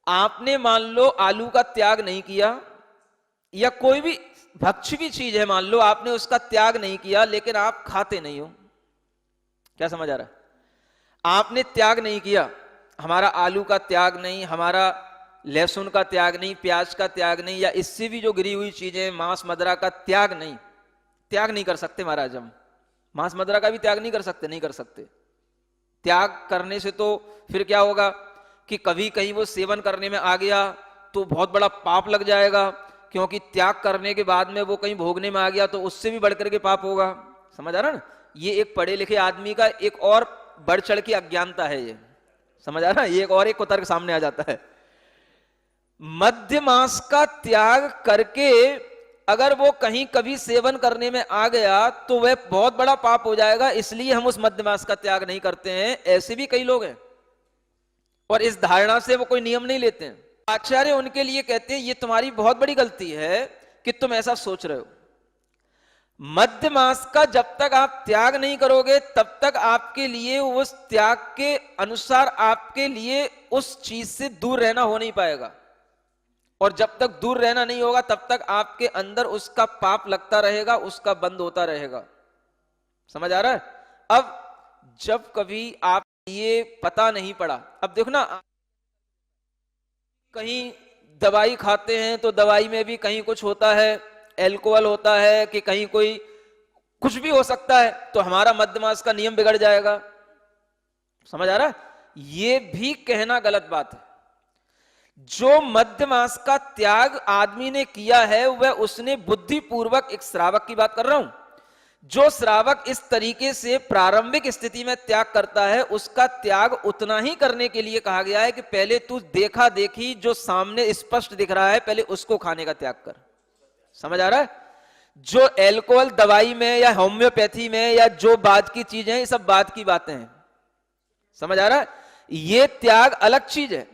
आपने मान लो आलू का त्याग नहीं किया, या कोई भी भक्ष्य भी चीज है मान लो आपने उसका त्याग नहीं किया, लेकिन आप खाते नहीं हो। क्या समझ आ रहा है? आपने त्याग नहीं किया, हमारा आलू का त्याग नहीं, हमारा लहसुन का त्याग नहीं, प्याज का त्याग नहीं, या इससे भी जो गिरी हुई चीजें मांस मदरा का त्याग नहीं, त्याग नहीं कर सकते महाराज। हम मांस मदरा का भी त्याग नहीं कर सकते, नहीं कर सकते। त्याग करने से तो फिर क्या होगा कि कभी कहीं वो सेवन करने में आ गया तो बहुत बड़ा पाप लग जाएगा, क्योंकि त्याग करने के बाद में वो कहीं भोगने में आ गया तो उससे भी बढ़कर के पाप होगा। समझ आ रहा ना? ये एक पढ़े लिखे आदमी का एक और बढ़ चढ़ की अज्ञानता है। ये समझ आ रहा है? ये एक और एक कुतर्क सामने आ जाता है। मध्य मांस का त्याग करके अगर वो कहीं कभी सेवन करने में आ गया तो वह बहुत बड़ा पाप हो जाएगा, इसलिए हम उस मध्य मांस का त्याग नहीं करते हैं। ऐसे भी कई लोग हैं और इस धारणा से वो कोई नियम नहीं लेते हैं। आचार्य उनके लिए कहते हैं ये तुम्हारी बहुत बड़ी गलती है कि तुम ऐसा सोच रहे हो। मध्य मांस का जब तक आप त्याग नहीं करोगे तब तक आपके लिए उस त्याग के अनुसार आपके लिए उस चीज से दूर रहना हो नहीं पाएगा, और जब तक दूर रहना नहीं होगा तब तक आपके अंदर उसका पाप लगता रहेगा, उसका बंद होता रहेगा। समझ आ रहा है? अब जब कभी आप ये पता नहीं पड़ा, अब देखो ना, कहीं दवाई खाते हैं तो दवाई में भी कहीं कुछ होता है, एल्कोहल होता है कि कहीं कोई कुछ भी हो सकता है, तो हमारा मध्य मास का नियम बिगड़ जाएगा। समझ आ रहा है? ये भी कहना गलत बात है। जो मध्य मास का त्याग आदमी ने किया है वह उसने बुद्धिपूर्वक, एक श्रावक की बात कर रहा हूं, जो श्रावक इस तरीके से प्रारंभिक स्थिति में त्याग करता है उसका त्याग उतना ही करने के लिए कहा गया है कि पहले तू देखा देखी जो सामने स्पष्ट दिख रहा है पहले उसको खाने का त्याग कर। समझ आ रहा है? जो एल्कोहल दवाई में या होम्योपैथी में या जो बाद की चीजें हैं, ये सब बाद की बातें हैं। समझ आ रहा है? ये त्याग अलग चीज है।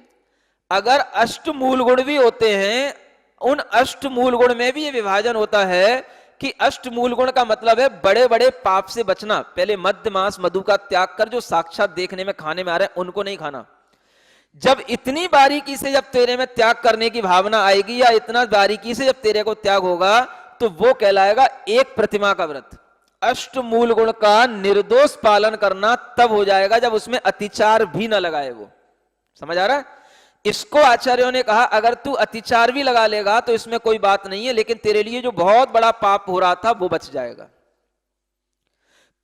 अगर अष्ट मूल गुण भी होते हैं, उन अष्ट मूल गुण में भी ये विभाजन होता है कि अष्ट मूल गुण का मतलब है बड़े बड़े पाप से बचना। पहले मध्य मांस मधु का त्याग कर, जो साक्षात देखने में खाने में आ रहे हैं उनको नहीं खाना। जब इतनी बारीकी से जब तेरे में त्याग करने की भावना आएगी, या इतना बारीकी से जब तेरे को त्याग होगा, तो वो कहलाएगा एक प्रतिमा का व्रत। अष्ट मूल गुण का निर्दोष पालन करना तब हो जाएगा जब उसमें अतिचार भी ना लगाए वो। समझ आ रहा है? इसको आचार्यों ने कहा अगर तू अतिचार भी लगा लेगा तो इसमें कोई बात नहीं है, लेकिन तेरे लिए जो बहुत बड़ा पाप हो रहा था वो बच जाएगा।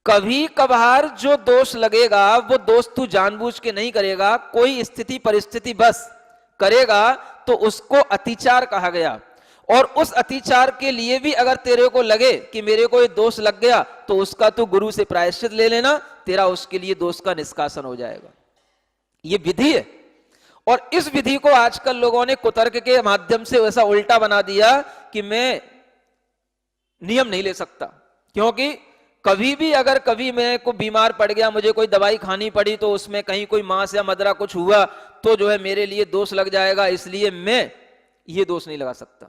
कभी कभार जो दोष लगेगा वो दोष तू जानबूझ के नहीं करेगा, कोई स्थिति परिस्थिति बस करेगा तो उसको अतिचार कहा गया। और उस अतिचार के लिए भी अगर तेरे को लगे कि मेरे को ये दोष लग गया तो उसका तू गुरु से प्रायश्चित ले लेना, तेरा उसके लिए दोष का निष्कासन हो जाएगा। ये विधि है। और इस विधि को आजकल लोगों ने कुतर्क के माध्यम से वैसा उल्टा बना दिया कि मैं नियम नहीं ले सकता, क्योंकि कभी भी अगर कभी मैं को बीमार पड़ गया, मुझे कोई दवाई खानी पड़ी तो उसमें कहीं कोई मांस या मदरा कुछ हुआ तो जो है मेरे लिए दोष लग जाएगा, इसलिए मैं ये दोष नहीं लगा सकता।